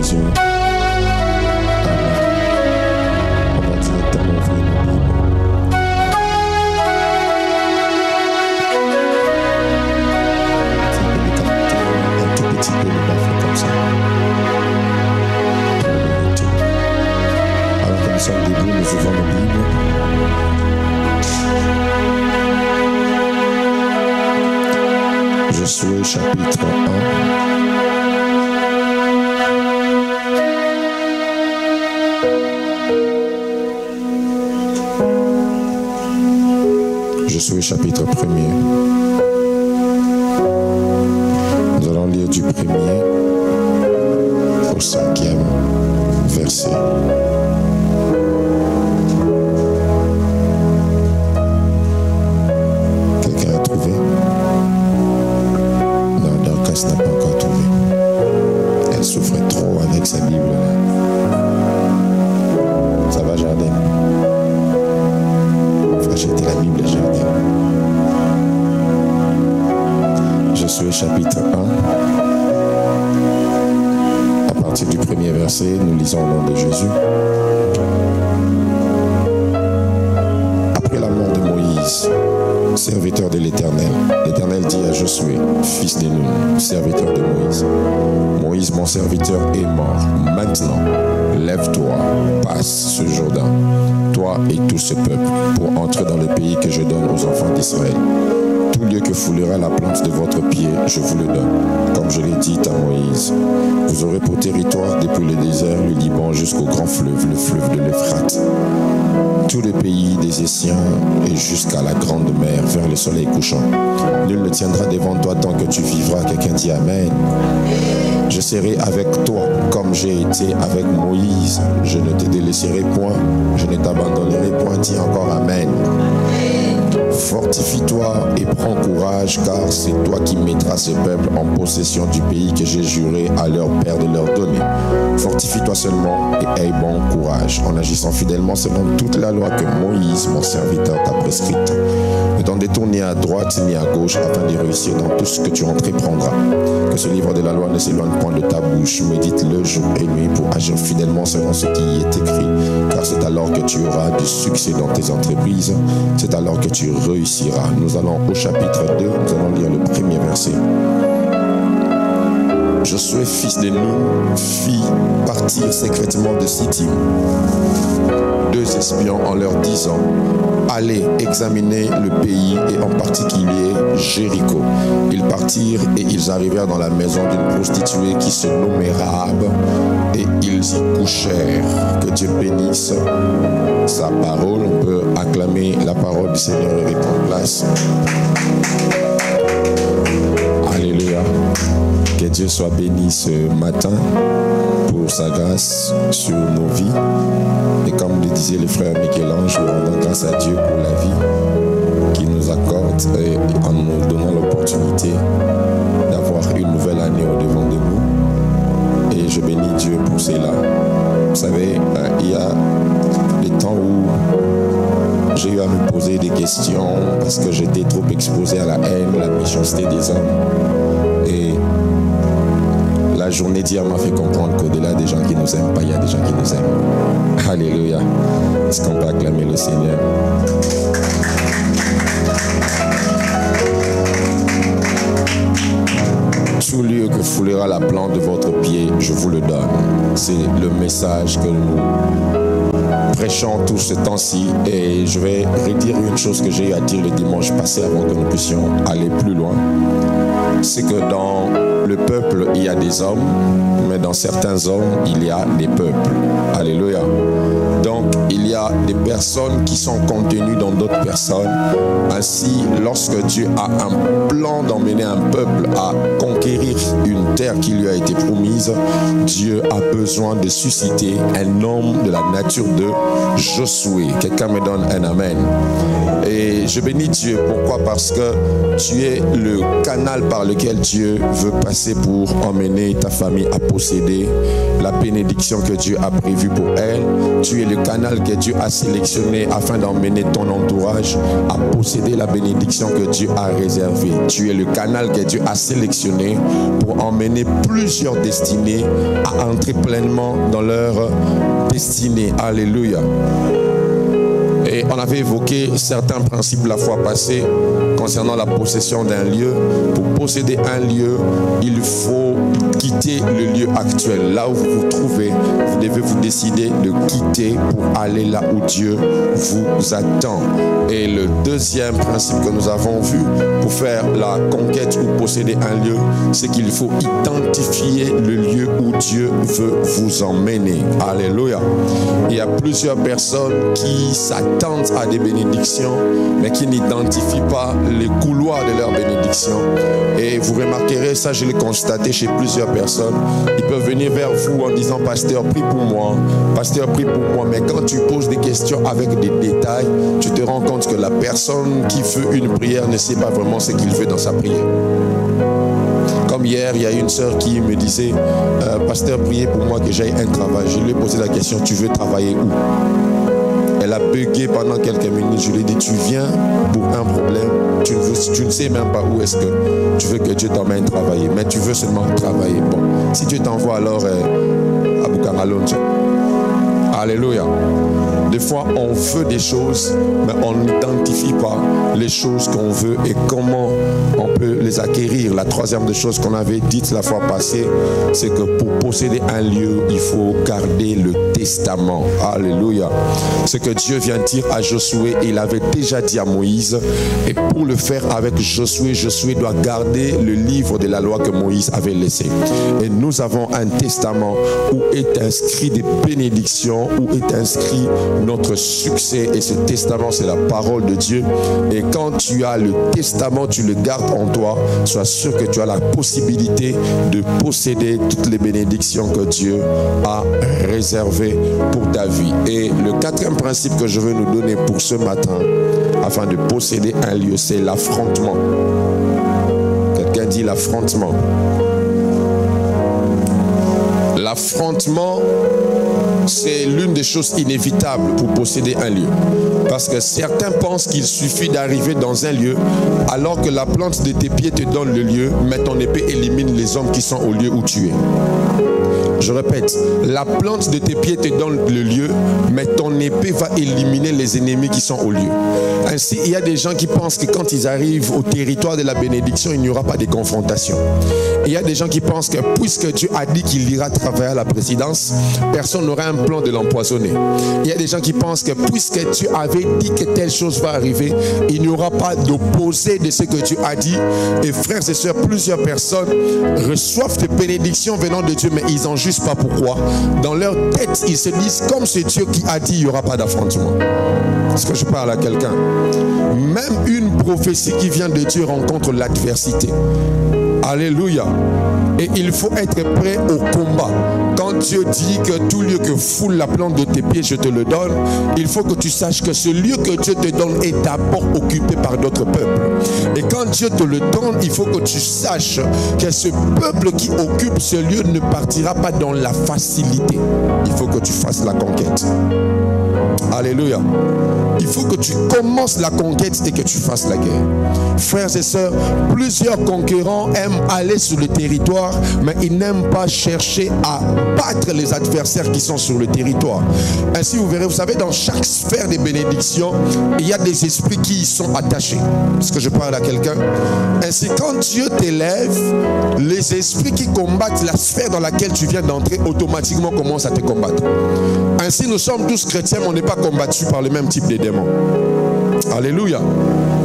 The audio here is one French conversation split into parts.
Jésus. On va directement ouvrir nos Bibles. Ça peut l'écarter un tout petit peu le baffle comme ça. Alors que nous sommes debout, nous ouvrons nos Bibles. Josué chapitre 1. Josué chapitre 1er. Nous allons lire du 1er au 5e verset. Quelqu'un a trouvé? Non, Dorcas n'a pas encore trouvé. Elle souffrait trop avec sa Bible là. Ça va, Jardin? Enfin, j'ai été la Bible, Jardin. Josué chapitre 1. À partir du 1er verset, nous lisons au nom de Jésus. Après la mort de Moïse, serviteur de l'Éternel, l'Éternel dit à Josué, fils de Nun, serviteur de Moïse, Moïse, mon serviteur, est mort. Maintenant, lève-toi, passe ce Jourdain, toi et tout ce peuple, pour entrer dans le pays que je donne aux enfants d'Israël. Tout lieu que foulera la plante de votre pied, je vous le donne, comme je l'ai dit à Moïse. Vous aurez pour territoire depuis le désert, le Liban, jusqu'au grand fleuve, le fleuve de l'Euphrate, tout le pays des Essiens et jusqu'à la grande mer, vers le soleil couchant. Nul ne tiendra devant toi tant que tu vivras. Quelqu'un dit Amen. Je serai avec toi comme j'ai été avec Moïse. Je ne te délaisserai point, je ne t'abandonnerai point. Dis encore Amen. Fortifie-toi et prends courage, car c'est toi qui mettras ce peuple en possession du pays que j'ai juré à leur père de leur donner. Fortifie-toi seulement et aie bon courage, en agissant fidèlement selon toute la loi que Moïse, mon serviteur, t'a prescrite. Ne t'en détourne ni à droite ni à gauche, afin de réussir dans tout ce que tu entreprendras. Que ce livre de la loi ne s'éloigne point de ta bouche. Médite-le jour et nuit pour agir fidèlement selon ce qui y est écrit. Car c'est alors que tu auras du succès dans tes entreprises. C'est alors que tu réussiras. Nous allons au chapitre 2, nous allons lire le 1er verset. Josué, fils de Nun, fit partir secrètement de Sittim 2 espions en leur disant, allez examiner le pays et en particulier Jéricho. Ils partirent et ils arrivèrent dans la maison d'une prostituée qui se nommait Rahab et ils y couchèrent. Que Dieu bénisse sa parole. On peut acclamer la parole du Seigneur et prendre place. Alléluia. Que Dieu soit béni ce matin pour sa grâce sur nos vies. Et comme le disait le frère Michel-Ange, nous rendons grâce à Dieu pour la vie qu'il nous accorde et en nous donnant l'opportunité d'avoir une nouvelle année au-devant de nous. Et je bénis Dieu pour cela. Vous savez, il y a des temps où j'ai eu à me poser des questions parce que j'étais trop exposé à la haine, la méchanceté des hommes. Et la journée d'hier m'a fait comprendre qu'au-delà des gens qui nous aiment pas, il y a des gens qui nous aiment. Alléluia. Est-ce qu'on peut acclamer le Seigneur? Tout lieu que foulera la plante de votre pied, je vous le donne. C'est le message que nous prêchons tout ce temps-ci. Et je vais redire une chose que j'ai eu à dire le dimanche passé avant que nous puissions aller plus loin. C'est que dans le peuple, il y a des hommes, mais dans certains hommes, il y a des peuples. Alléluia. Donc, il y a des personnes qui sont contenues dans d'autres personnes. Ainsi, lorsque Dieu a un plan d'emmener un peuple à conquérir une terre qui lui a été promise, Dieu a besoin de susciter un homme de la nature de Josué. Quelqu'un me donne un amen. Et je bénis Dieu. Pourquoi? Parce que tu es le canal par lequel Dieu veut passer pour emmener ta famille à posséder la bénédiction que Dieu a prévue pour elle. Tu es le canal canal que Dieu a sélectionné afin d'emmener ton entourage à posséder la bénédiction que Dieu a réservée. Tu es le canal que Dieu a sélectionné pour emmener plusieurs destinées à entrer pleinement dans leur destinée. Alléluia. Et on avait évoqué certains principes la fois passée concernant la possession d'un lieu. Pour posséder un lieu, il faut quitter le lieu actuel. Là où vous vous trouvez, vous devez vous décider de quitter pour aller là où Dieu vous attend. Et le deuxième principe que nous avons vu pour faire la conquête ou posséder un lieu, c'est qu'il faut identifier le lieu où Dieu veut vous emmener. Alléluia. Il y a plusieurs personnes qui s'attendent à des bénédictions, mais qui n'identifient pas les couloirs de leur bénédiction. Et vous remarquerez, ça je l'ai constaté chez plusieurs personnes. Ils peuvent venir vers vous en disant: pasteur, prie pour moi, pasteur, prie pour moi. Mais quand tu poses des questions avec des détails, tu te rends compte que la personne qui veut une prière ne sait pas vraiment ce qu'il veut dans sa prière. Comme hier, il y a une sœur qui me disait: pasteur, priez pour moi que j'aille un travail. Je lui ai posé la question: tu veux travailler où? Elle a bugué pendant quelques minutes. Je lui ai dit: tu viens pour un problème, tu ne sais même pas où est-ce que tu veux que Dieu t'emmène travailler, mais tu veux seulement travailler. Bon, si Dieu t'envoie alors à Bukangalonzo. Alléluia. Des fois, on veut des choses, mais on n'identifie pas les choses qu'on veut et comment on peut les acquérir. La troisième des choses qu'on avait dites la fois passée, c'est que pour posséder un lieu, il faut garder le testament. Alléluia. Ce que Dieu vient dire à Josué, il avait déjà dit à Moïse. Et pour le faire avec Josué, Josué doit garder le livre de la loi que Moïse avait laissé. Et nous avons un testament où est inscrit des bénédictions, où est inscrit notre succès. Et ce testament, c'est la parole de Dieu. Et quand tu as le testament, tu le gardes en toi, sois sûr que tu as la possibilité de posséder toutes les bénédictions que Dieu a réservées pour ta vie. Et le quatrième principe que je veux nous donner pour ce matin, afin de posséder un lieu, c'est l'affrontement. Quelqu'un dit l'affrontement. L'affrontement, c'est l'une des choses inévitables pour posséder un lieu. Parce que certains pensent qu'il suffit d'arriver dans un lieu, alors que la plante de tes pieds te donne le lieu, mais ton épée élimine les hommes qui sont au lieu où tu es. Je répète, la plante de tes pieds te donne le lieu, mais ton épée va éliminer les ennemis qui sont au lieu. Ainsi, il y a des gens qui pensent que quand ils arrivent au territoire de la bénédiction, il n'y aura pas de confrontation. Il y a des gens qui pensent que puisque Dieu a dit qu'il ira travailler à la présidence, personne n'aura un plan de l'empoisonner. Il y a des gens qui pensent que puisque Dieu avait dit que telle chose va arriver, il n'y aura pas d'opposé de ce que Dieu a dit. Et frères et sœurs, plusieurs personnes reçoivent des bénédictions venant de Dieu, mais ils n'en jugent pas pourquoi. Dans leur tête, ils se disent, comme c'est Dieu qui a dit, il n'y aura pas d'affrontement. Est-ce que je parle à quelqu'un? Même une prophétie qui vient de Dieu rencontre l'adversité. Alléluia. Et il faut être prêt au combat. Quand Dieu dit que tout lieu que foule la plante de tes pieds, je te le donne, il faut que tu saches que ce lieu que Dieu te donne est d'abord occupé par d'autres peuples. Et quand Dieu te le donne, il faut que tu saches que ce peuple qui occupe ce lieu ne partira pas dans la facilité. Il faut que tu fasses la conquête. Alléluia. Il faut que tu commences la conquête et que tu fasses la guerre. Frères et sœurs, plusieurs conquérants aiment aller sur le territoire, mais ils n'aiment pas chercher à battre les adversaires qui sont sur le territoire. Ainsi, vous verrez, vous savez, dans chaque sphère des bénédictions, il y a des esprits qui y sont attachés. Est-ce que je parle à quelqu'un? Ainsi, quand Dieu t'élève, les esprits qui combattent la sphère dans laquelle tu viens d'entrer, automatiquement commencent à te combattre. Ainsi, nous sommes tous chrétiens, mais on n'est pas combattus par le même type de démons. Alléluia.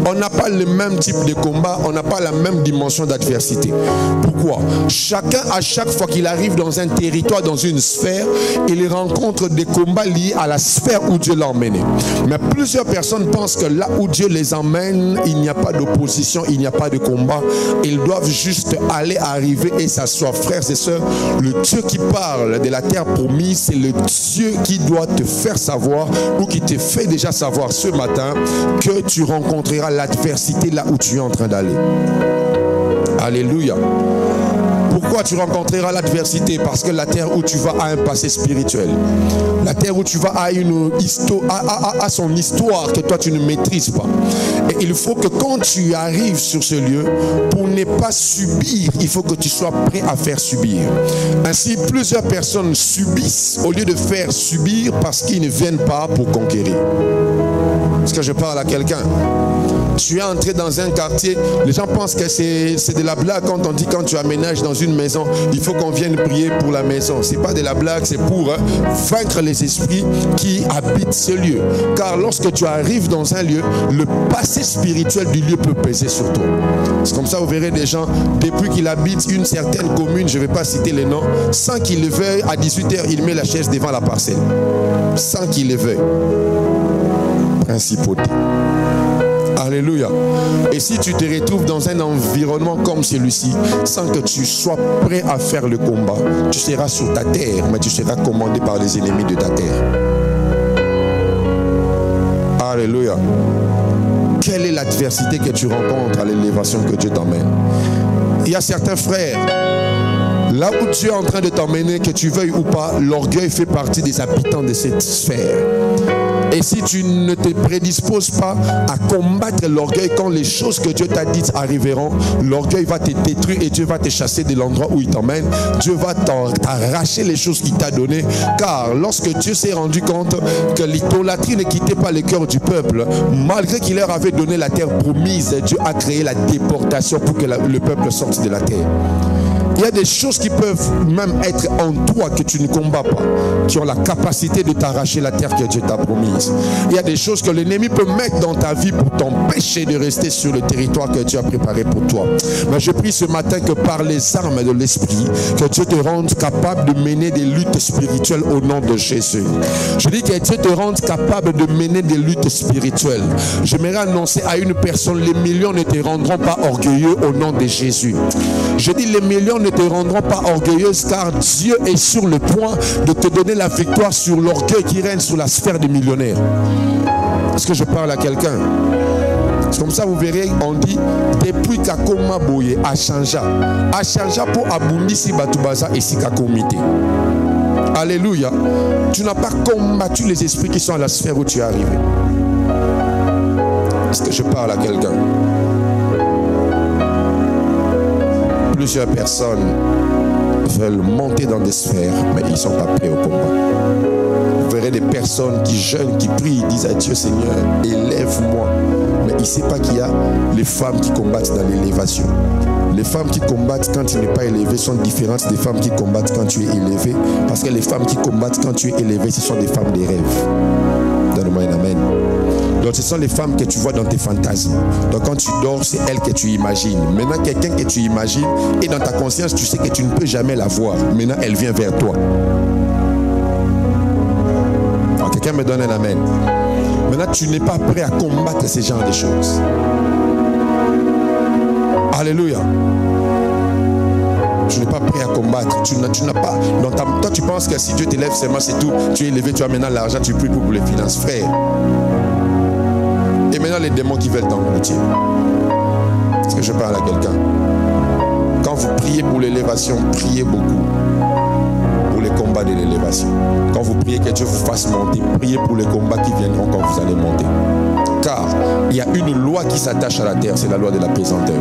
On n'a pas le même type de combat, on n'a pas la même dimension d'adversité. Pourquoi? Chacun, à chaque fois qu'il arrive dans un territoire, dans une sphère, il rencontre des combats liés à la sphère où Dieu l'a emmené. Mais plusieurs personnes pensent que là où Dieu les emmène, il n'y a pas d'opposition, il n'y a pas de combat. Ils doivent juste aller, arriver et s'asseoir. Frères et sœurs, le Dieu qui parle de la terre promise, c'est le Dieu qui doit te faire savoir ou qui te fait déjà savoir ce matin que tu rencontreras l'adversité là où tu es en train d'aller. Alléluia. Pour Pourquoi tu rencontreras l'adversité? Parce que la terre où tu vas a un passé spirituel. La terre où tu vas a une histoire, a son histoire que toi tu ne maîtrises pas. Et il faut que quand tu arrives sur ce lieu, pour ne pas subir, il faut que tu sois prêt à faire subir. Ainsi, plusieurs personnes subissent au lieu de faire subir parce qu'ils ne viennent pas pour conquérir. Est-ce que je parle à quelqu'un? Tu es entré dans un quartier, les gens pensent que c'est de la blague quand on dit quand tu aménages dans une maison, il faut qu'on vienne prier pour la maison. Ce n'est pas de la blague, c'est pour vaincre les esprits qui habitent ce lieu. Car lorsque tu arrives dans un lieu, le passé spirituel du lieu peut peser sur toi. C'est comme ça, vous verrez des gens, depuis qu'il habite une certaine commune, je ne vais pas citer les noms, sans qu'il le veuille, à 18h, il met la chaise devant la parcelle. Sans qu'il le veuille. Principauté. Alléluia. Et si tu te retrouves dans un environnement comme celui-ci, sans que tu sois prêt à faire le combat, tu seras sur ta terre, mais tu seras commandé par les ennemis de ta terre. Alléluia. Quelle est l'adversité que tu rencontres à l'élévation que Dieu t'emmène? Il y a certains frères, là où Dieu est en train de t'emmener, que tu veuilles ou pas, l'orgueil fait partie des habitants de cette sphère. Et si tu ne te prédisposes pas à combattre l'orgueil quand les choses que Dieu t'a dites arriveront, l'orgueil va te détruire et Dieu va te chasser de l'endroit où il t'emmène. Dieu va t'arracher les choses qu'il t'a données. Car lorsque Dieu s'est rendu compte que l'idolâtrie ne quittait pas le cœur du peuple, malgré qu'il leur avait donné la terre promise, Dieu a créé la déportation pour que le peuple sorte de la terre. Il y a des choses qui peuvent même être en toi que tu ne combats pas, qui ont la capacité de t'arracher la terre que Dieu t'a promise. Il y a des choses que l'ennemi peut mettre dans ta vie pour t'empêcher de rester sur le territoire que Dieu a préparé pour toi. Mais je prie ce matin que par les armes de l'esprit, que Dieu te rende capable de mener des luttes spirituelles au nom de Jésus. Je dis que Dieu te rende capable de mener des luttes spirituelles. J'aimerais annoncer à une personne, les millions ne te rendront pas orgueilleux au nom de Jésus. Je dis les millions ne te rendront pas orgueilleuse, car Dieu est sur le point de te donner la victoire sur l'orgueil qui règne sur la sphère des millionnaires. Est-ce que je parle à quelqu'un? C'est comme ça, vous verrez, on dit depuis Kakoma Boye a changé pour Abundisi Batubaza et Sikakomite. Alléluia. Tu n'as pas combattu les esprits qui sont à la sphère où tu es arrivé. Est-ce que je parle à quelqu'un? Plusieurs personnes veulent monter dans des sphères, mais ils ne sont pas prêts au combat. Vous verrez des personnes qui jeûnent, qui prient, ils disent à Dieu, Seigneur, élève-moi. Mais il ne sait pas qu'il y a les femmes qui combattent dans l'élévation. Les femmes qui combattent quand tu n'es pas élevé sont différentes des femmes qui combattent quand tu es élevé. Parce que les femmes qui combattent quand tu es élevé, ce sont des femmes des rêves. Donne-moi un amen. Donc ce sont les femmes que tu vois dans tes fantasmes. Donc quand tu dors, c'est elles que tu imagines. Maintenant, quelqu'un que tu imagines, et dans ta conscience, tu sais que tu ne peux jamais la voir. Maintenant, elle vient vers toi. Alors, quelqu'un me donne un amen. Maintenant, tu n'es pas prêt à combattre ce genre de choses. Alléluia. Tu n'es pas prêt à combattre. Tu n'as pas. Toi, tu penses que si Dieu t'élève seulement, c'est tout. Tu es élevé, tu as maintenant l'argent, tu pries pour les finances. Frère. Et maintenant, les démons qui veulent t'engloutir. Est-ce que je parle à quelqu'un? Quand vous priez pour l'élévation, priez beaucoup pour les combats de l'élévation. Quand vous priez que Dieu vous fasse monter, priez pour les combats qui viendront quand vous allez monter. Car il y a une loi qui s'attache à la terre, c'est la loi de la pesanteur.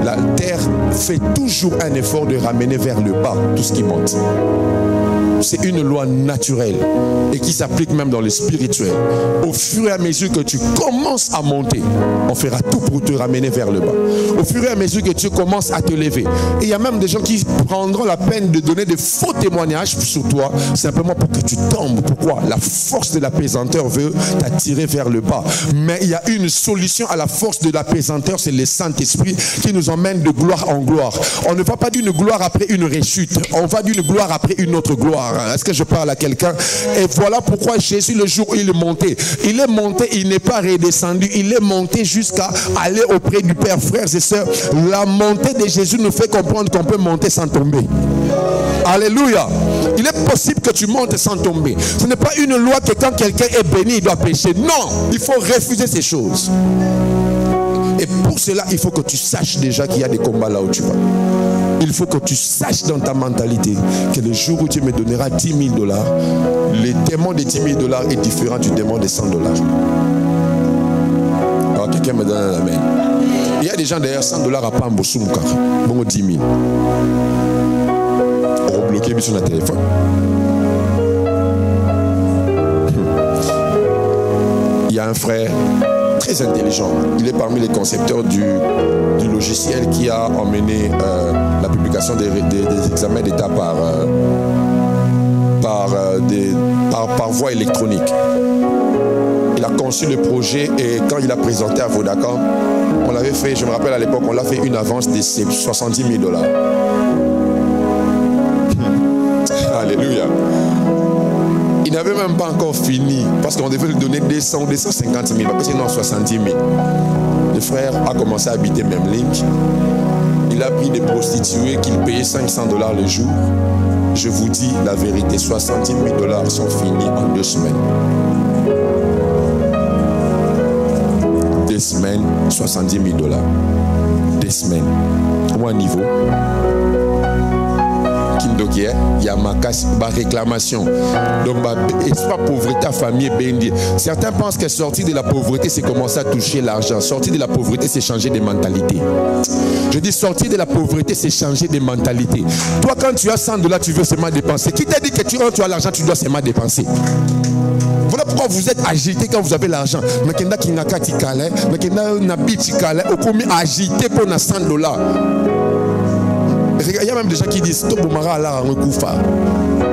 La terre fait toujours un effort de ramener vers le bas tout ce qui monte. C'est une loi naturelle et qui s'applique même dans le spirituel. Au fur et à mesure que tu commences à monter, on fera tout pour te ramener vers le bas. Au fur et à mesure que tu commences à te lever. Et il y a même des gens qui prendront la peine de donner des faux témoignages sur toi, simplement pour que tu tombes. Pourquoi? La force de la pesanteur veut t'attirer vers le bas. Mais il y a une solution à la force de la pesanteur, c'est le Saint-Esprit qui nous emmène de gloire en gloire. On ne va pas d'une gloire après une rechute, on va d'une gloire après une autre gloire. Est-ce que je parle à quelqu'un? Et voilà pourquoi Jésus, le jour où il est monté, il n'est pas redescendu, il est monté jusqu'à aller auprès du Père. Frères et sœurs, la montée de Jésus nous fait comprendre qu'on peut monter sans tomber. Alléluia. Il est possible que tu montes sans tomber. Ce n'est pas une loi que quand quelqu'un est béni, il doit pécher. Non, il faut refuser ces choses. Et pour cela, il faut que tu saches déjà qu'il y a des combats là où tu vas. Il faut que tu saches dans ta mentalité que le jour où Dieu me donnera 10 000 $, le démon de 10 000 $ est différent du démon de 100 $. Alors quelqu'un me donne un amen. Il y a des gens derrière 100 $ à Pambosoumka, bon 10 000. On va bloquer sur le téléphone. Il y a un frère très intelligent. Il est parmi les concepteurs du logiciel qui a emmené la publication des examens d'État par voie électronique. Il a conçu le projet et quand il a présenté à Vodacom, on l'avait fait, je me rappelle à l'époque, on l'a fait une avance de 70 000 $. Alléluia. Il n'avait même pas encore fini parce qu'on devait lui donner 200 ou 250 000, parce que sinon 70 000. Le frère a commencé à habiter Memlink. Il a pris des prostituées qu'il payait 500 $ le jour. Je vous dis la vérité, 70 000 $ sont finis en 2 semaines. 2 semaines, 70 000 $. 2 semaines. Au niveau. Il y a ma réclamation. Donc, c'est pas pauvreté à famille bénie. Certains pensent que sortir de la pauvreté, c'est commencer à toucher l'argent. Sortir de la pauvreté, c'est changer de mentalité. Je dis sortir de la pauvreté, c'est changer de mentalité. Toi, quand tu as 100 $, tu veux seulement dépenser. Qui t'a dit que tu as l'argent, tu dois seulement dépenser? Voilà pourquoi vous êtes agité quand vous avez l'argent. Mais il y a agité pour 100 $. Il y a même des gens qui disent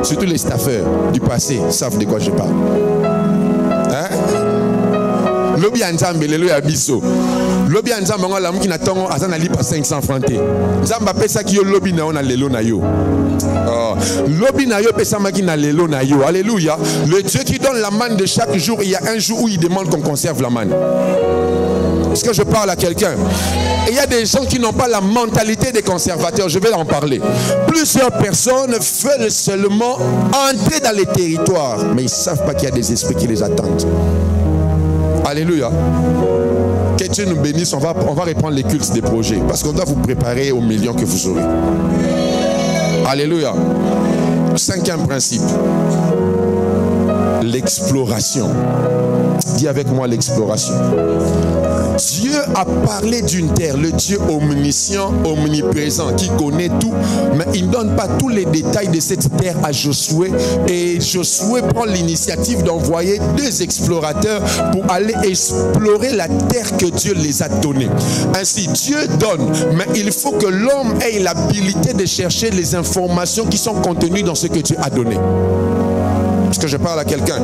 surtout les staffeurs du passé savent de quoi je parle. Hein? Lobby Anzambe, le loya biso. Lobby Anzambe, on a l'homme qui n'a pas 500 francs. Zamba pesa qui yo lobby na on a lelo na yo. Lobby na yo pesa ma qui na lelo na yo. Alléluia. Le Dieu qui donne la manne de chaque jour, il y a un jour où il demande qu'on conserve la manne. Est-ce que je parle à quelqu'un? Et il y a des gens qui n'ont pas la mentalité des conservateurs. Je vais en parler. Plusieurs personnes veulent seulement entrer dans les territoires, mais ils ne savent pas qu'il y a des esprits qui les attendent. Alléluia. Que Dieu nous bénisse. On va reprendre les cultes des projets parce qu'on doit vous préparer aux millions que vous aurez. Alléluia. 5e principe. L'exploration. Dis avec moi l'exploration. Dieu a parlé d'une terre, le Dieu omniscient, omniprésent, qui connaît tout, mais il ne donne pas tous les détails de cette terre à Josué. Et Josué prend l'initiative d'envoyer 2 explorateurs pour aller explorer la terre que Dieu les a donnée. Ainsi, Dieu donne, mais il faut que l'homme ait l'habilité de chercher les informations qui sont contenues dans ce que Dieu a donné. Est-ce que je parle à quelqu'un?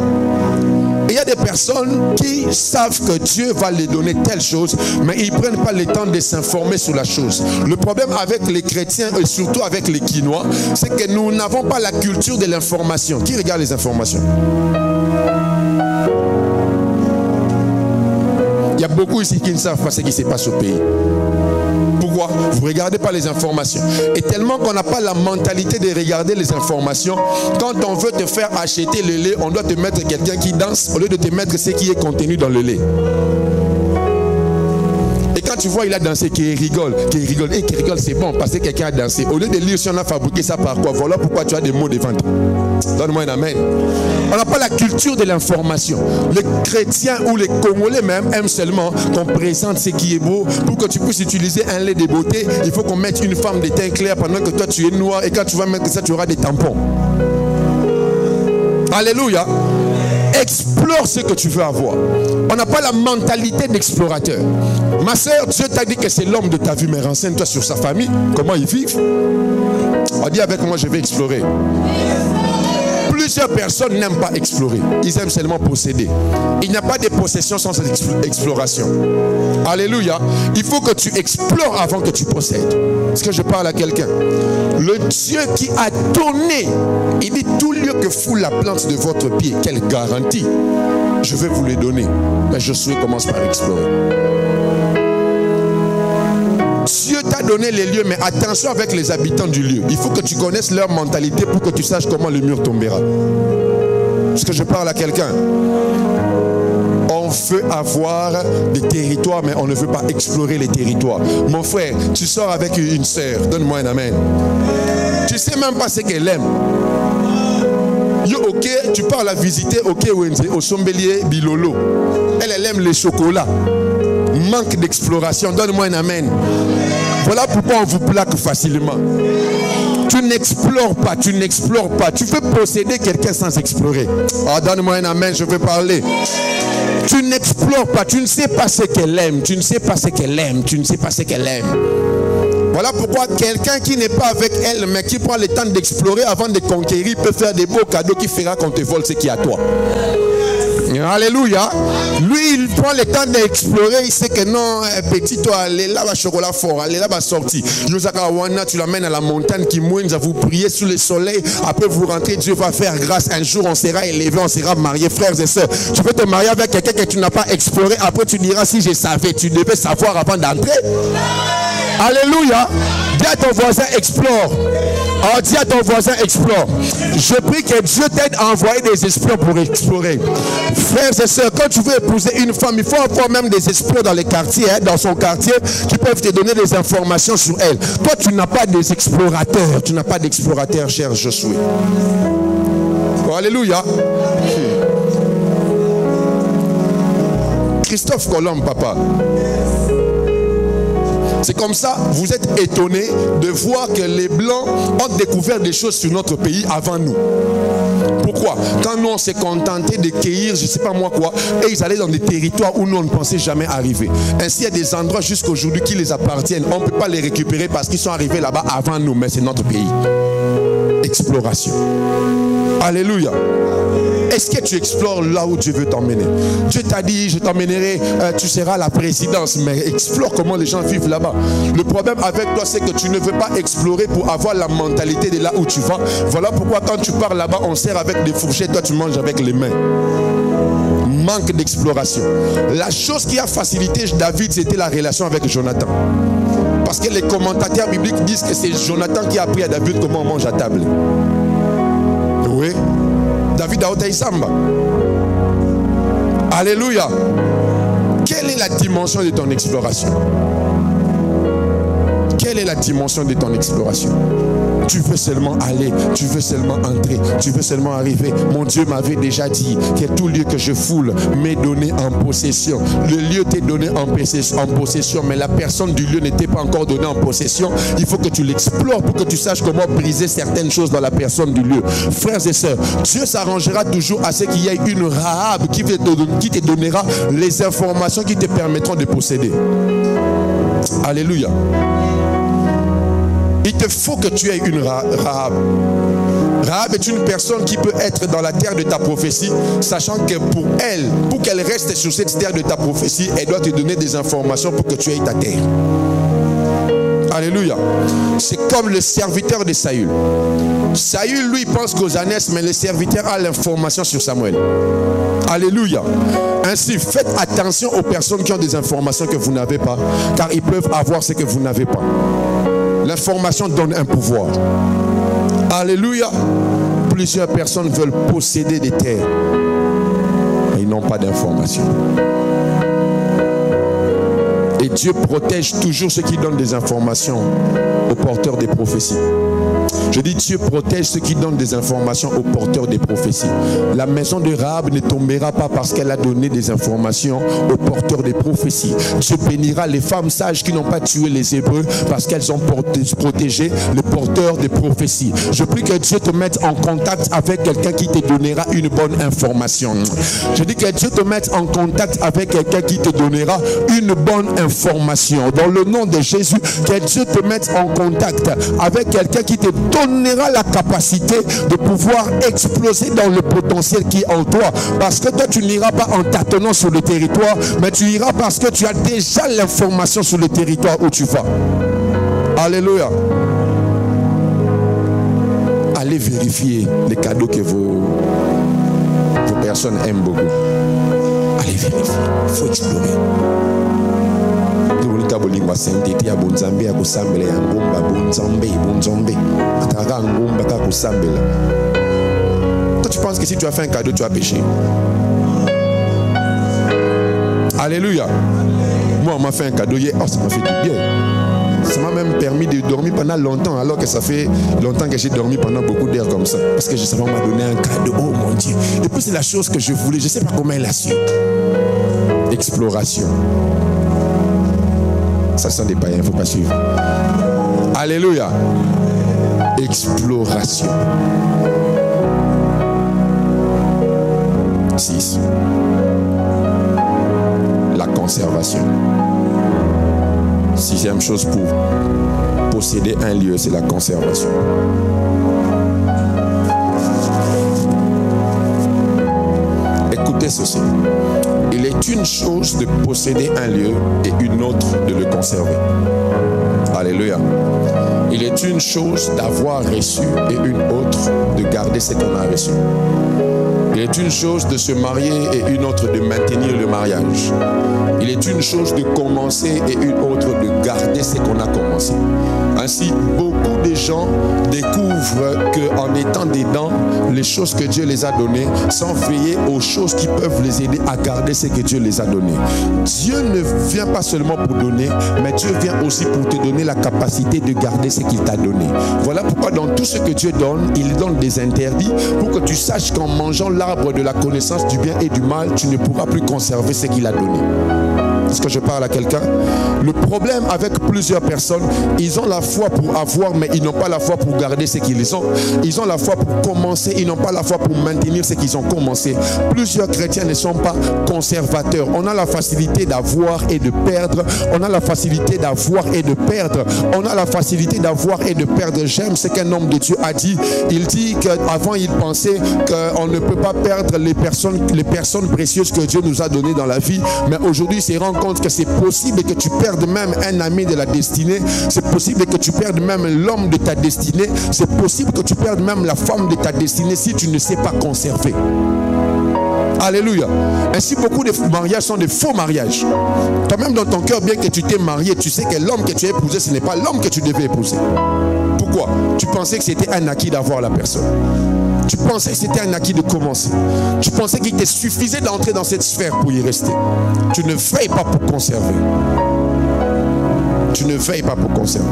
Il y a des personnes qui savent que Dieu va les donner telle chose, mais ils ne prennent pas le temps de s'informer sur la chose. Le problème avec les chrétiens et surtout avec les Quinois, c'est que nous n'avons pas la culture de l'information. Qui regarde les informations? Il y a beaucoup ici qui ne savent pas ce qui se passe au pays. Pourquoi? Vous ne regardez pas les informations. Et tellement qu'on n'a pas la mentalité de regarder les informations, quand on veut te faire acheter le lait, on doit te mettre quelqu'un qui danse au lieu de te mettre ce qui est contenu dans le lait. Et quand tu vois il a dansé, qui rigole, c'est bon parce que quelqu'un a dansé. Au lieu de lire si on a fabriqué ça par quoi, voilà pourquoi tu as des mots de vente. Donne-moi un amen. On n'a pas la culture de l'information. Les chrétiens ou les Congolais même aiment seulement qu'on présente ce qui est beau. Pour que tu puisses utiliser un lait de beauté, il faut qu'on mette une femme de teint clair pendant que toi tu es noir, et quand tu vas mettre ça, tu auras des tampons. Alléluia. Explore ce que tu veux avoir. On n'a pas la mentalité d'explorateur. Ma soeur, Dieu t'a dit que c'est l'homme de ta vie, mais renseigne-toi sur sa famille, comment ils vivent. On dit avec moi, je vais explorer. Plusieurs personnes n'aiment pas explorer. Ils aiment seulement posséder. Il n'y a pas de possession sans exploration. Alléluia. Il faut que tu explores avant que tu possèdes. Est-ce que je parle à quelqu'un? Le Dieu qui a donné, il dit tout lieu que foule la plante de votre pied, quelle garantie? Je vais vous le donner. Mais Josué commence par explorer. Dieu t'a donné les lieux, mais attention avec les habitants du lieu. Il faut que tu connaisses leur mentalité pour que tu saches comment le mur tombera. Est-ce que je parle à quelqu'un? On veut avoir des territoires, mais on ne veut pas explorer les territoires. Mon frère, tu sors avec une sœur, donne-moi un amen. Tu ne sais même pas ce qu'elle aime. Yo, ok, tu pars la visiter, ok, au Sombelier Bilolo. Elle aime les chocolats. Manque d'exploration, donne-moi un amen. Voilà pourquoi on vous plaque facilement. Tu n'explores pas, tu n'explores pas. Tu veux posséder quelqu'un sans explorer. Oh, donne-moi un amen, je veux parler. Tu n'explores pas, tu ne sais pas ce qu'elle aime, tu ne sais pas ce qu'elle aime, tu ne sais pas ce qu'elle aime. Voilà pourquoi quelqu'un qui n'est pas avec elle, mais qui prend le temps d'explorer avant de conquérir, peut faire des beaux cadeaux qui fera qu'on te vole ce qui est à toi. Alléluia. Lui, il prend le temps d'explorer. Il sait que non, petit, toi, allez là, va chocolat fort, allez là, va sortir. Tu l'amènes à la montagne qui mouille, vous priez sous le soleil. Après, vous rentrez, Dieu va faire grâce. Un jour, on sera élevé, on sera marié, frères et sœurs. Tu peux te marier avec quelqu'un que tu n'as pas exploré. Après, tu diras, si je savais, tu devais savoir avant d'entrer. Alléluia. Dis à ton voisin, explore. Oh, dis à ton voisin, explore. Je prie que Dieu t'aide à envoyer des esprits pour explorer. Frères et sœurs, quand tu veux épouser une femme, il faut avoir même des esprits dans les quartiers, dans son quartier, qui peuvent te donner des informations sur elle. Toi, tu n'as pas des explorateurs. Tu n'as pas d'explorateurs, cher Josué. Oh, alléluia. Christophe Colomb, papa. C'est comme ça, vous êtes étonnés de voir que les Blancs ont découvert des choses sur notre pays avant nous. Pourquoi? Quand nous on s'est contenté de cueillir, je ne sais pas moi quoi, et ils allaient dans des territoires où nous on ne pensait jamais arriver. Ainsi, il y a des endroits jusqu'aujourd'hui qui les appartiennent. On ne peut pas les récupérer parce qu'ils sont arrivés là-bas avant nous, mais c'est notre pays. Exploration. Alléluia. Est-ce que tu explores là où Dieu veut t'emmener? Dieu t'a dit, je t'emmènerai, tu seras à la présidence, mais explore comment les gens vivent là-bas. Le problème avec toi, c'est que tu ne veux pas explorer pour avoir la mentalité de là où tu vas. Voilà pourquoi quand tu pars là-bas, on sert avec des fourchettes, toi tu manges avec les mains. Manque d'exploration. La chose qui a facilité David, c'était la relation avec Jonathan. Parce que les commentateurs bibliques disent que c'est Jonathan qui a appris à David comment on mange à table. Oui. David a ôté Samba. Alléluia. Quelle est la dimension de ton exploration? Quelle est la dimension de ton exploration? Tu veux seulement aller, tu veux seulement entrer, tu veux seulement arriver. Mon Dieu m'avait déjà dit que tout lieu que je foule m'est donné en possession. Le lieu t'est donné en possession, mais la personne du lieu n'était pas encore donnée en possession. Il faut que tu l'explores pour que tu saches comment briser certaines choses dans la personne du lieu. Frères et sœurs, Dieu s'arrangera toujours à ce qu'il y ait une Rahab qui te donnera les informations qui te permettront de posséder. Alléluia. Il te faut que tu aies une Rahab. Rahab est une personne qui peut être dans la terre de ta prophétie, sachant que pour elle, pour qu'elle reste sur cette terre de ta prophétie, elle doit te donner des informations pour que tu aies ta terre. Alléluia. C'est comme le serviteur de Saül. Saül, lui, pense qu'aux ânesses, mais le serviteur a l'information sur Samuel. Alléluia. Ainsi, faites attention aux personnes qui ont des informations que vous n'avez pas, car ils peuvent avoir ce que vous n'avez pas. L'information donne un pouvoir. Alléluia. Plusieurs personnes veulent posséder des terres, mais ils n'ont pas d'information. Et Dieu protège toujours ceux qui donnent des informations aux porteurs des prophéties. Je dis, Dieu protège ceux qui donnent des informations aux porteurs des prophéties. La maison de Rahab ne tombera pas parce qu'elle a donné des informations aux porteurs des prophéties. Dieu bénira les femmes sages qui n'ont pas tué les Hébreux parce qu'elles ont protégé les porteurs des prophéties. Je prie que Dieu te mette en contact avec quelqu'un qui te donnera une bonne information. Je dis que Dieu te mette en contact avec quelqu'un qui te donnera une bonne information. Dans le nom de Jésus, que Dieu te mette en contact avec quelqu'un qui te donnera la capacité de pouvoir exploser dans le potentiel qui est en toi. Parce que toi, tu n'iras pas en tâtonnant sur le territoire, mais tu iras parce que tu as déjà l'information sur le territoire où tu vas. Alléluia. Allez vérifier les cadeaux que vos personnes aiment beaucoup. Allez vérifier. Il faut explorer. Toi, tu penses que si tu as fait un cadeau, tu as péché? Alléluia. Moi, on m'a fait un cadeau hier. Oh, ça m'a fait du bien. Ça m'a même permis de dormir pendant longtemps, alors que ça fait longtemps que j'ai dormi pendant beaucoup d'heures comme ça. Parce que je savais, on m'a donné un cadeau. Oh mon Dieu. Et puis c'est la chose que je voulais. Je ne sais pas comment elle a su. Exploration. Ça sent des païens, il ne faut pas suivre. Alléluia. Exploration. 6. La conservation. 6e chose pour posséder un lieu, c'est la conservation. Écoutez ceci. Il est une chose de posséder un lieu et une autre de le conserver. Alléluia. Il est une chose d'avoir reçu et une autre de garder ce qu'on a reçu. Il est une chose de se marier et une autre de maintenir le mariage. Il est une chose de commencer et une autre de garder ce qu'on a commencé. Ainsi, beaucoup de gens découvrent qu'en étant dedans, les choses que Dieu les a données, sans veiller aux choses qui peuvent les aider à garder ce que Dieu les a données. Dieu ne vient pas seulement pour donner, mais Dieu vient aussi pour te donner la capacité de garder ce qu'il t'a donné. Voilà pourquoi dans tout ce que Dieu donne, il donne des interdits pour que tu saches qu'en mangeant l'arbre de la connaissance du bien et du mal, tu ne pourras plus conserver ce qu'il a donné. Est-ce que je parle à quelqu'un? Le problème avec plusieurs personnes, ils ont la foi pour avoir, mais ils n'ont pas la foi pour garder ce qu'ils ont. Ils ont la foi pour commencer, ils n'ont pas la foi pour maintenir ce qu'ils ont commencé. Plusieurs chrétiens ne sont pas conservateurs. On a la facilité d'avoir et de perdre. On a la facilité d'avoir et de perdre. On a la facilité d'avoir et de perdre. J'aime ce qu'un homme de Dieu a dit. Il dit qu'avant, il pensait qu'on ne peut pas perdre les personnes précieuses que Dieu nous a données dans la vie. Mais aujourd'hui, il se rend compte que c'est possible que tu perdes même un ami de la destinée. C'est possible que tu perdes même l'homme de ta destinée. C'est possible que tu perdes même la femme de ta destinée si tu ne sais pas conserver. Alléluia. Ainsi, beaucoup de mariages sont des faux mariages. Toi-même dans ton cœur, bien que tu t'es marié, tu sais que l'homme que tu as épousé, ce n'est pas l'homme que tu devais épouser. Pourquoi? Tu pensais que c'était un acquis d'avoir la personne. Tu pensais que c'était un acquis de commencer. Tu pensais qu'il te suffisait d'entrer dans cette sphère pour y rester. Tu ne veilles pas pour conserver. Tu ne veilles pas pour conserver.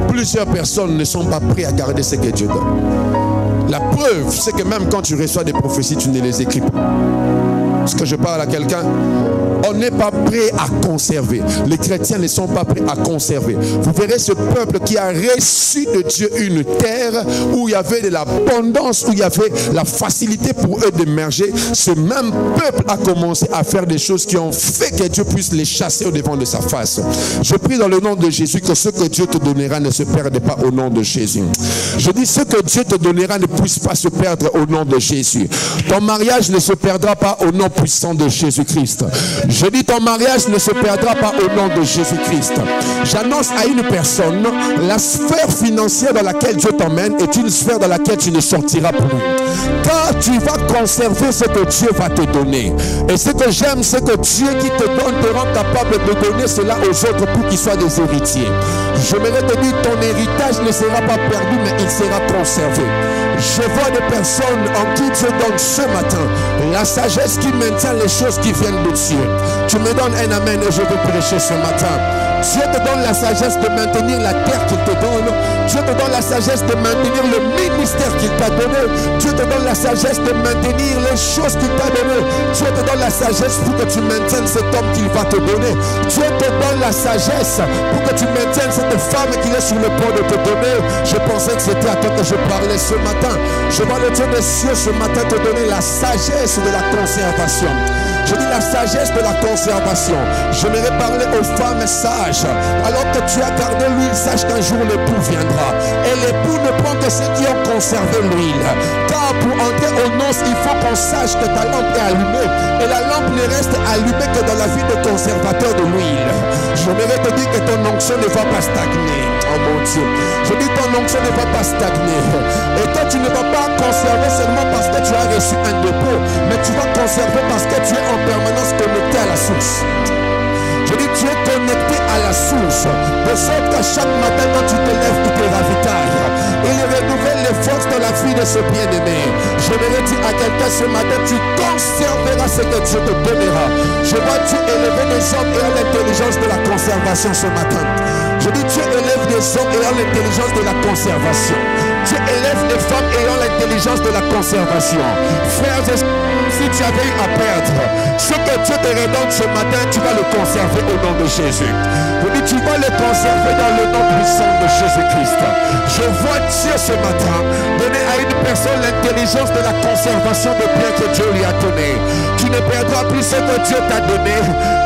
Plusieurs personnes ne sont pas prêtes à garder ce que Dieu donne. La preuve, c'est que même quand tu reçois des prophéties, tu ne les écris pas. Est-ce que je parle à quelqu'un? On n'est pas prêt à conserver. Les chrétiens ne sont pas prêts à conserver. Vous verrez ce peuple qui a reçu de Dieu une terre où il y avait de l'abondance, où il y avait la facilité pour eux d'émerger. Ce même peuple a commencé à faire des choses qui ont fait que Dieu puisse les chasser au devant de sa face. Je prie dans le nom de Jésus que ce que Dieu te donnera ne se perde pas au nom de Jésus. Je dis ce que Dieu te donnera ne puisse pas se perdre au nom de Jésus. Ton mariage ne se perdra pas au nom puissant de Jésus-Christ. Je dis ton mariage ne se perdra pas au nom de Jésus-Christ. J'annonce à une personne, la sphère financière dans laquelle Dieu t'emmène est une sphère dans laquelle tu ne sortiras plus. Car tu vas conserver ce que Dieu va te donner. Et ce que j'aime, c'est que Dieu qui te donne te rend capable de donner cela aux autres pour qu'ils soient des héritiers. J'aimerais te dire, ton héritage ne sera pas perdu, mais il sera conservé. Je vois des personnes en qui Dieu donne ce matin la sagesse qui maintient les choses qui viennent de Dieu. Tu me donnes un amen et je vais prêcher ce matin. Dieu te donne la sagesse de maintenir la terre qu'il te donne. Dieu te donne la sagesse de maintenir le ministère qu'il t'a donné. Dieu te donne la sagesse de maintenir les choses qu'il t'a donné. Dieu te donne la sagesse pour que tu maintiennes cet homme qu'il va te donner. Dieu te donne la sagesse pour que tu maintiennes cette femme qu'il est sur le point de te donner. Je pensais que c'était à toi que je parlais ce matin. Je vois le Dieu des cieux ce matin te donner la sagesse de la conservation. Je dis la sagesse de la conservation. J'aimerais parler aux femmes sages. Alors que tu as gardé l'huile, sache qu'un jour l'époux viendra. Et l'époux ne prend que ceux qui ont conservé l'huile. Car pour entrer aux noces, il faut qu'on sache que ta lampe est allumée. Et la lampe ne reste allumée que dans la vie de conservateur de l'huile. J'aimerais te dire que ton onction ne va pas stagner. Oh mon Dieu. Je dis ton onction ne va pas stagner. Et toi tu ne vas pas conserver seulement parce que tu as reçu un dépôt. Mais tu vas conserver parce que tu es en permanence connecté à la source. Je dis tu es connecté à la source. De sorte qu'à chaque matin quand tu te lèves, tu te ravitailles. Il renouvelle les forces dans la vie de ce bien-aimé. Je J'aimerais dire à quelqu'un ce matin, tu conserveras ce que Dieu te donnera. Je vois Dieu élever des hommes ayant l'intelligence de la conservation ce matin. Je dis Dieu élève des hommes ayant l'intelligence de la conservation. Dieu élève des femmes ayant l'intelligence de la conservation. Frères et sœurs, si tu avais eu à perdre, ce que Dieu te redonne ce matin, tu vas le conserver au nom de Jésus. Je dis, tu vas le conserver dans le nom puissant de Jésus-Christ. Je vois Dieu ce matin donner à une personne l'intelligence de la conservation des biens que Dieu lui a donné. Tu ne perdras plus ce que Dieu t'a donné.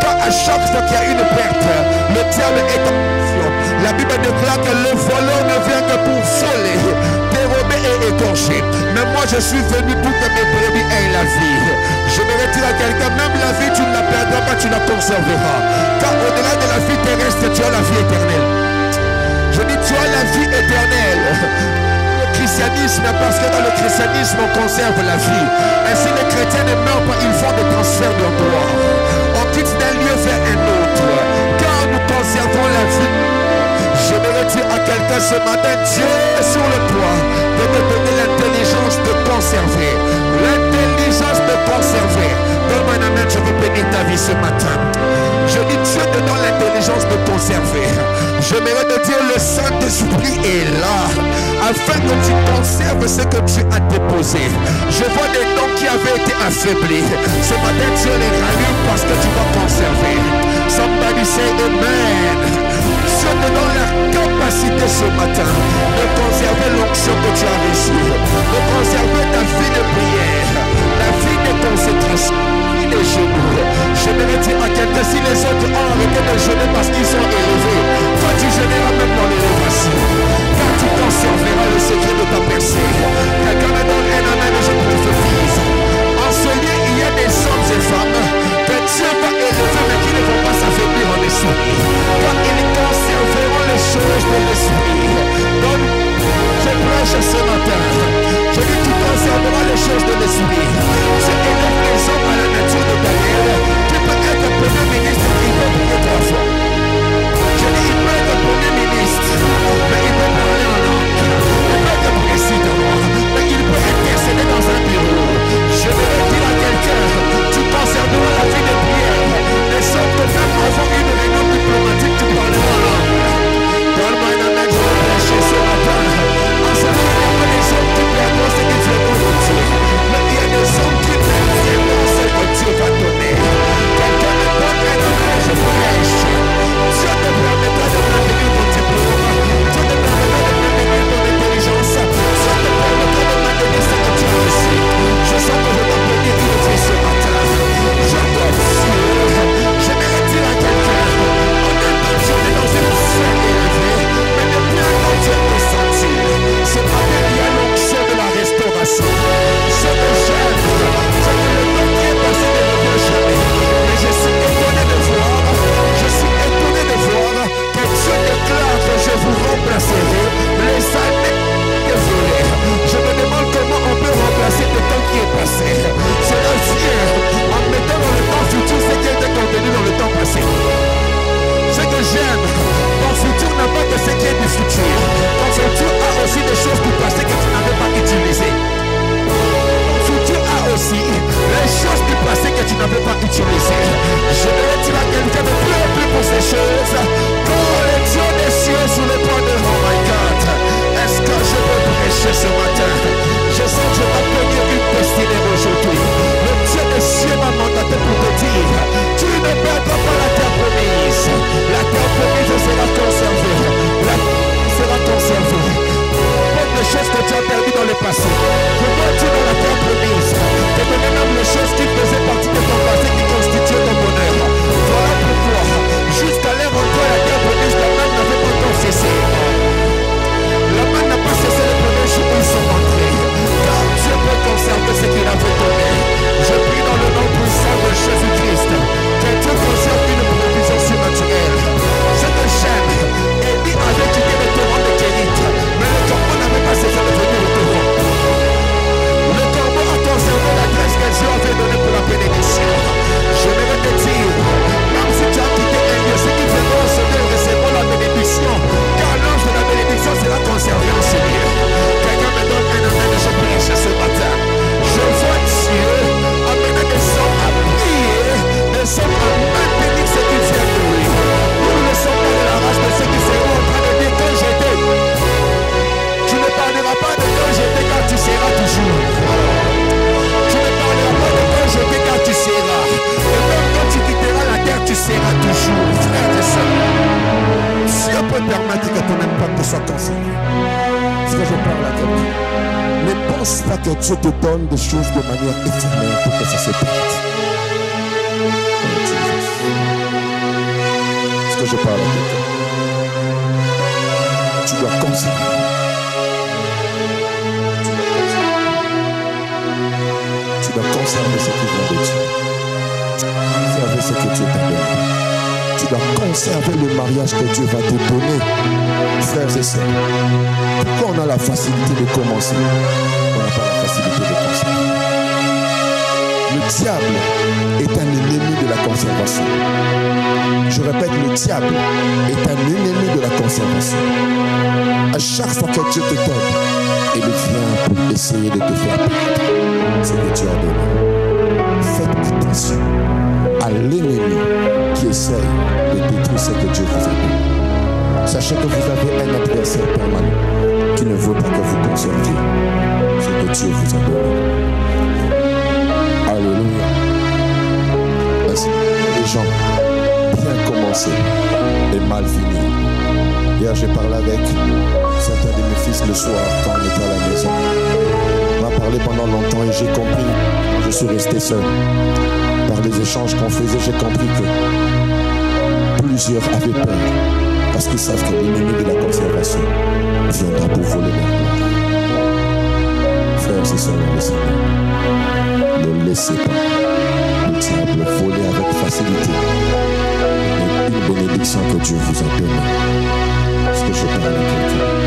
Car à chaque fois qu'il y a une perte, le diable est en action. La Bible déclare que le voleur ne vient que pour voler, dérober et égorger. Mais moi je suis venu pour que mes brebis aient la vie. Je vais dire à quelqu'un, même la vie tu ne la perdras pas, tu la conserveras. Car au-delà de la vie terrestre, tu as la vie éternelle. Je dis tu as la vie éternelle. Le christianisme, parce que dans le christianisme on conserve la vie. Ainsi les chrétiens ne meurent pas, ils font des transferts de gloire. On quitte d'un lieu vers un autre. Car nous conservons la vie. Je vais dire à quelqu'un ce matin, Dieu est sur le point de te donner l'intelligence de conserver. L'intelligence de conserver. Donne-moi un amen, je veux bénir ta vie ce matin. Je dis Dieu te donne l'intelligence de conserver. Je vais te dire le Saint-Esprit est là afin que tu conserves ce que tu as déposé. Je vois des dons qui avaient été affaiblis. Ce matin Dieu les rallume parce que tu vas conserver. Somebody say amen. Dieu te donne la capacité ce matin de conserver l'onction que tu as reçue, de conserver ta vie de prière, la vie de consécration, la vie de genoux. Je vais dire à quelqu'un, si les autres ont arrêté de jeûner parce qu'ils sont élevés, toi tu jeûneras même dans l'élévation, car tu conserveras le secret de ta percée. Quelqu'un me donne un amen et je prophétise. En ce lieu, il y a des hommes et femmes que Dieu va élever mais qui ne vont pas s'affaiblir en esprit. Car ils conserveront les choses de l'esprit. Donc, je prêche ce matin. Je dis tu conserveras que Dieu te donne des choses de manière éphémère pour que ça se perde. Est-ce que je parle à quelqu'un? Tu dois conserver. Tu dois conserver ce qui vient de Dieu. Conserver ce que Dieu t'a donné. Tu dois conserver le mariage que Dieu va te donner. Frères et sœurs, pourquoi on a la facilité de commencer? On n'a pas la facilité de conserver. Le diable est un ennemi de la conservation. Je répète, le diable est un ennemi de la conservation. À chaque fois que Dieu te donne, il vient pour essayer de te faire perdre ce que Dieu a donné. Faites attention à l'ennemi qui essaye de détruire ce que Dieu vous a donné. Sachez que vous avez un adversaire permanent qui ne veut pas que vous conserviez ce que Dieu vous a donné. Alléluia. Les gens bien commencer et mal finir. Hier, j'ai parlé avec certains de mes fils le soir quand on était à la maison. On a parlé pendant longtemps et j'ai compris, je suis resté seul. Par les échanges qu'on faisait, j'ai compris que plusieurs avaient peur parce qu'ils savent que l'ennemi de la conservation viendra pour voler leur gloire. Frères et sœurs, ne laissez pas le diable voler avec facilité une bénédiction que Dieu vous a donnée. Est-ce que je parle à quelqu'un?